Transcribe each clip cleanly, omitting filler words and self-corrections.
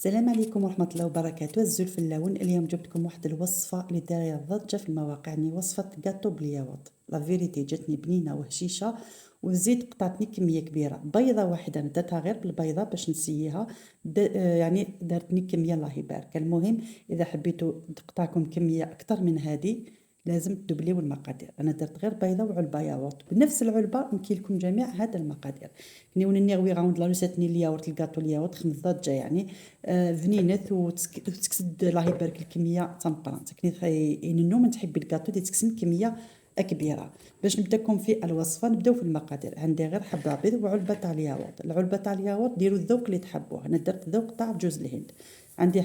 السلام عليكم ورحمة الله وبركاته. الزول اللون اليوم جبتكم واحد الوصفة اللي دايرة ضجة في المواقع، يعني وصفة كاطو بالياغورت. لا فيريتي جاتني بنينة وهشيشة، والزيت قطعتني كمية كبيرة. بيضة واحدة انا درتها غير بالبيضة باش نسييها، يعني دارتني كمية الله يبارك. المهم اذا حبيتوا تقطعكم كمية اكثر من هذه لازم تدبليو المقادير. انا درت غير بيضه وعلبه ياغورت، بنفس العلبه نكي لكم جميع هاد المقادير. كنيون نغوي غاوند لا روسيتني الياغورت الكاطو الياغورت خمس ضجه يعني فنينت وتكسد الله يبارك الكميه تنقران تكني ينو من تحبي الكاطو دي تكسن كميه كبيره. باش نبداكم في الوصفه نبداو في المقادير. عندي غير حبه بيض وعلبه تاع الياغورت. العلبه تاع الياغورت ديروا الذوق اللي تحبوه، انا درت ذوق تاع جوز الهند. عندي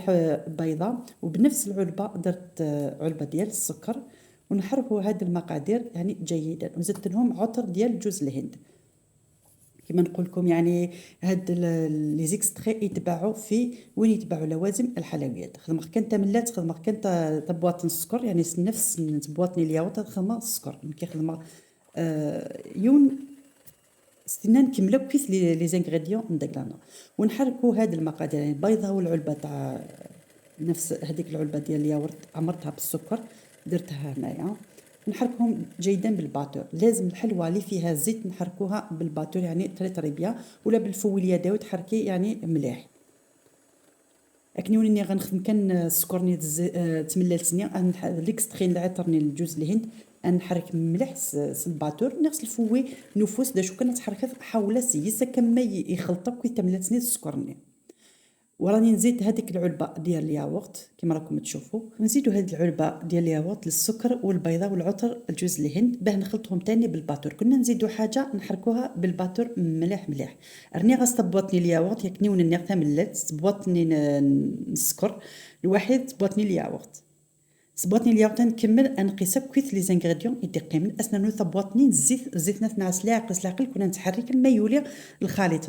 بيضه، وبنفس العلبه درت علبه ديال السكر، ونحركوا هاد المقادير يعني جيدا، وزدت لهم عطر ديال جوز الهند. كما نقول لكم يعني هاد لي زيكستري يتباعوا في وين يتباعوا لوازم الحلويات. خدمه كانت ملات خدمه كانت بواطن السكر، يعني نفس بواطني الياغورت خدمه السكر كي خدمه يون استنى نكملوا كيف لي زانغريديون ندقلانا ونحركوا هاد المقادير. يعني البيضه والعلبه تاع نفس هذيك العلبه ديال الياغورت عمرتها بالسكر درتها هنايا، نحركهم جيدا بالباتور. لازم الحلوى اللي فيها زيت نحركوها بالباتور، يعني تري بيان، ولا بالفوي اليدوي تحركي يعني مليح. اكني وليني غنخدم كان السكر نيت تمللتني ليكستري اللي عطرني الجوز الهند نحرك مليح الباتور نغسل فوي نفوس دا شو كانت تحرك حاول سيسا كما يخلطوا كي تملتني السكرني. وراني نزيد هذيك العلبه ديال الياغورت كما راكم تشوفوا، نزيدوا هذه العلبه ديال الياغورت للسكر والبيضه والعطر الجوز الهند باه نخلطهم تاني بالباتور. كنا نزيدوا حاجه نحركوها بالباتور مليح مليح. راني غاستبوطني الياغورت ياكني ونني غتملت تبوطني السكر الواحد تبوطني الياغورت صبوطني الياغورت نكمل انقيس كويت لي زانغريديون يدقي من اسنانو ثبوطني الزيت ناس لاعق لاعقل كنا نتحرك ما يولي الخليط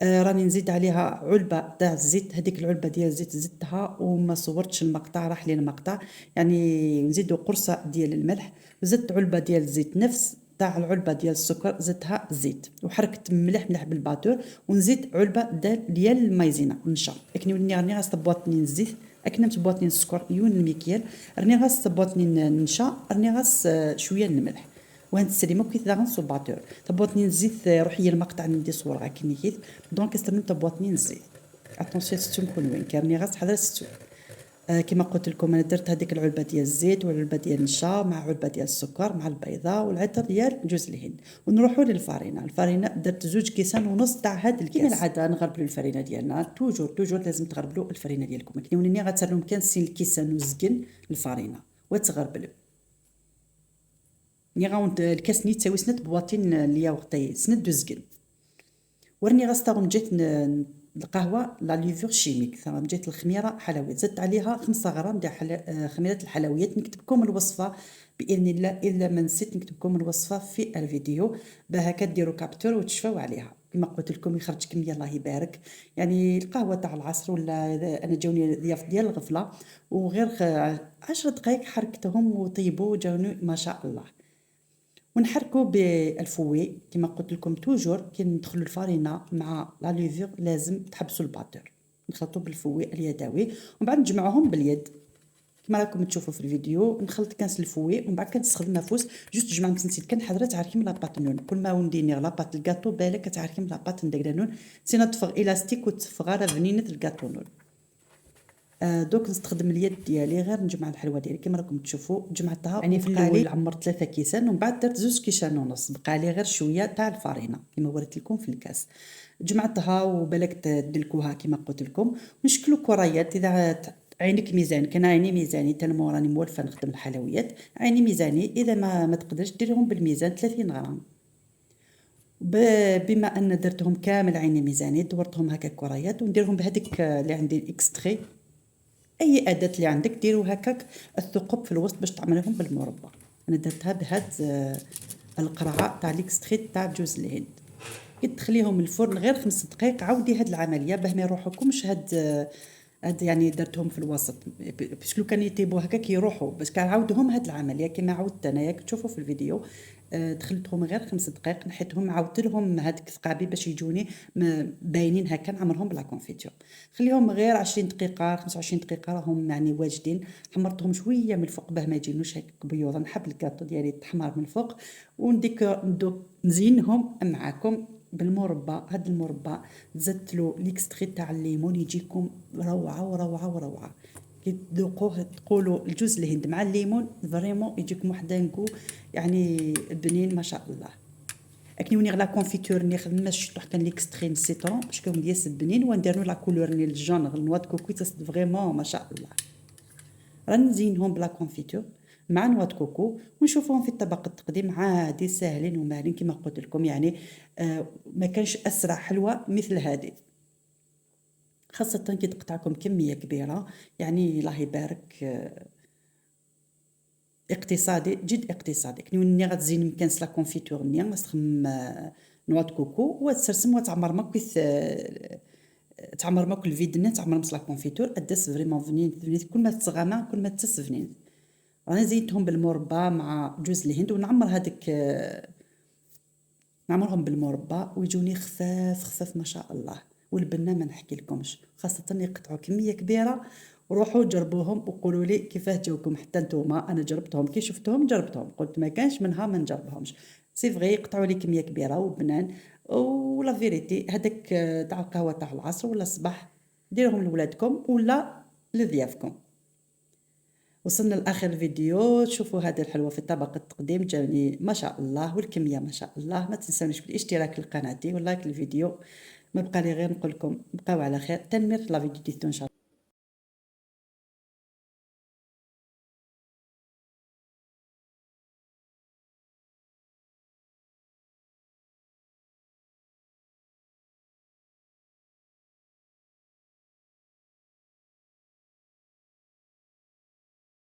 راني نزيد عليها علبه تاع الزيت. هذيك العلبه ديال الزيت زدتها وما صورتش المقطع، راح لي المقطع. يعني نزيدوا قرصه ديال الملح، وزدت علبه ديال الزيت نفس تاع العلبه ديال السكر زدتها الزيت وحركت مليح مليح بالباتور، ونزيد علبه ديال المايزينا نشا. لكن راني غاصبوطني الزيت اكنا متبوطني السكر يون المكيال، راني غاصبوطني نشا، راني غاص شويه الملح وهاد السليمه كيف دا غنصباتور طبوطني الزيت. روحي المقطع ندي صور كيما كيف دونك استنى طبوطني الزيت. اتونسيون ستو نكون وين كارني غاس حضر ستو. كما قلت لكم انا درت هذيك العلبه ديال الزيت والعلبه ديال النشا مع علبه ديال السكر مع البيضه والعطر ديال جوز الهند. ونروحوا للفارينه. الفارينه درت 2 كيسان ونص تاع هاد الكاس. كيما العاده نغربلوا الفرينه ديالنا توجور لازم تغربلوا الفرينه ديالكم. كنيوني غتسالوا كان سين الكيسان وزقن الفارينه وتغربلوا ني غاوند الكاس ني تساوي سنت بواطين الياغورتي سنت دوزكن. ورني غاستاغم جيت القهوه لا ليفور شيميك ثم جيت الخميره حلويات زدت عليها 5 غرام ديال خميره الحلويات. نكتب لكم الوصفه باذن الله، الا ما نسيت نكتب لكم الوصفه في الفيديو باه هكا ديروا كابتور وتشفاو عليها. كما قلت لكم يخرج كميه الله يبارك. يعني القهوه تاع العصر ولا انا جاوني ضياف ديال الغفله وغير 10 دقائق حركتهم وطيبوا جاوني ما شاء الله. ونحركوا بالفوي كما قلت لكم توجور كي ندخلوا الفارينه مع لا ليفور لازم تحبسوا الباتور نخلطوا بالفوي اليدوي ومن بعد نجمعوهم باليد كما راكم تشوفوا في الفيديو. نخلط كاس الفوي ومن بعد كنستخدم نافوس جوست تجمع نسيت كان حضره تعرفي من لاباط نون كل ما ونديني لاباط الكاطو بالك تعرفي من لاباط ندقلانون سينا تفغ الاستيك وتفغ على فنينه الكاطو نون. دوك نستخدم اليد ديالي غير نجمع الحلوى ديالي كما راكم تشوفوا جمعتها. يعني في الاول عمرت 3 كيسان ومن بعد درت 2 كيسان ونص بقى لي غير شويه تاع الفارينه كما وريت لكم في الكاس. جمعتها وبالك تدلكوها كما قلت لكم ونشكلوا كريات. اذا عينك ميزان كان عيني ميزاني تنمو راني مولفه نخدم الحلويات عيني ميزاني. اذا ما تقدرش ديريهم بالميزان 30 غرام. بما ان درتهم كامل عيني ميزاني دورتهم هكا كريات ونديرهم بهذيك اللي عندي الاكستري. اي اداه اللي عندك ديروا هكاك الثقب في الوسط باش تعملوهم بالمربع. انا درتها بهاد القرعه تاع ليكستريت تاع جوز الهند. كي تخليهم الفرن غير 5 دقائق عاودي هاد العمليه باه ما يروحوكمش هاد هاد يعني درتهم في الوسط باش لو كان يطيبوا هكاك يروحوا، باش كنعاودهم هاد العمليه كما عاودت انايا تشوفوا في الفيديو. دخلتهم غير 5 دقائق، نحيتهم، عاودت لهم هذيك الثقابي باش يجوني باينين هكا، نعمرهم بلا كونفيتور. خليهم غير 20 دقيقه 25 دقيقه راهم يعني واجدين. حمرتهم شويه من الفوق باه ما يجينوش هكا بيوض، نحب الكاطو ديالي تحمر من الفوق. ندوك نزينهم معاكم بالمربى. هاد المربى زدت له ليكستري تاع الليمون، يجيكم روعه وروعه وروعه. كي تذوقوه تقولوا الجوز الهند مع الليمون فريمون يجيكم واحد انكو يعني بنين ما شاء الله. اكني وني غلا كونفيتور ني خدمه شطح كان ليكستري سيترون باش كون ديال بنين، ونديرو لا كولور ني الجون نوا د كوكو تصد فريمون ما شاء الله. غنزينهم بلا كونفيتور مع نوا كوكو، ونشوفوهم في الطبق التقديم عادي ساهلين وماهلين كما قلت لكم يعني. ما كانش اسرع حلوه مثل هذه، خاصه كي تقطعكم كميه كبيره يعني الله يبارك. اقتصادي جد اقتصادي. كني وني غتزين مكانس لا كونفيتور نيا غتخم نوا كوكو وتسرسم وتعمر ماكويث تعمر ماك الفيدنا تعمر مس لا كونفيتور ادس فريمون فنين كل ما تسغامه كل ما تسفنين. راني زينتهم بالمربى مع جوز الهند، ونعمر هذيك نعمرهم بالمربى ويجوني خفاف خفاف ما شاء الله. والبنه ما نحكي لكمش، خاصه يقطعوا كميه كبيره. وروحوا جربوهم وقولوا لي كيفاه جاوكم حتى نتوما. انا جربتهم كي شفتهم جربتهم، قلت ما كانش منها ما نجربهمش. سي فغي يقطعوا لي كميه كبيره وبنان. ولا فيريتي هذاك تاع القهوه تاع العصر ولا الصباح ديروهم لولادكم ولا لضيافكم. وصلنا لاخر الفيديو. تشوفوا هذه الحلوه في طبق التقديم جاوني ما شاء الله، والكميه ما شاء الله. ما تنسونيش بالاشتراك لقناتي ولايك الفيديو. ما بقى لي غير نقول لكم بقاو على خير. تنمير لا فيديو ديتو ان شاء الله.